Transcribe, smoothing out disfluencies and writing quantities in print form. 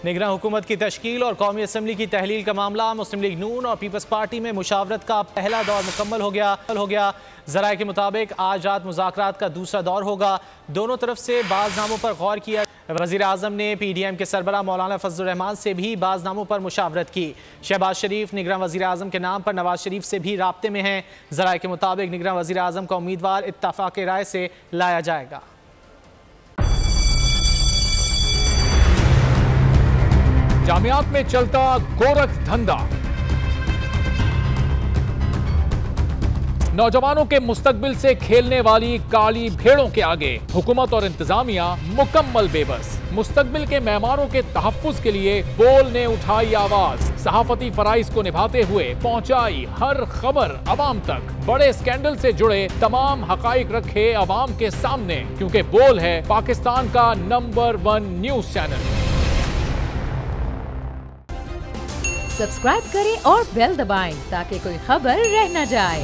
निगरान हुकूमत की तश्कील और कौमी असम्बली की तहलील का मामला। मुस्लिम लीग नून और पीपल्स पार्टी में मुशावरत का पहला दौर मुकम्मल हो गया। ज़राए के मुताबिक आज रात मुज़ाकरात का दूसरा दौर होगा। दोनों तरफ से बाज़ नामों पर गौर किया। वज़ीर आज़म ने PDM के सरबराह मौलाना फजलुर रहमान से भी बाज़ नामों पर मुशावरत की। शहबाज शरीफ निगरान वज़ीर आज़म के नाम पर नवाज शरीफ से भी राब्ते में हैं। ज़राए के मुताबिक निगरान वज़ीर आज़म का उम्मीदवार इत्तफ़ाक़ राय से लाया जाएगा। जामियात में चलता गोरख धंधा, नौजवानों के मुस्तकबिल से खेलने वाली काली भेड़ों के आगे हुकूमत और इंतजामिया मुकम्मल बेबस। मुस्तकबिल के मेहमानों के तहफ्फुज़ के लिए बोल ने उठाई आवाज, सहाफती फराइज को निभाते हुए पहुंचाई हर खबर अवाम तक। बड़े स्कैंडल से जुड़े तमाम हकाइक रखे अवाम के सामने, क्योंकि बोल है पाकिस्तान का नंबर 1 न्यूज चैनल। सब्सक्राइब करें और बेल दबाएं ताकि कोई खबर रह न जाए।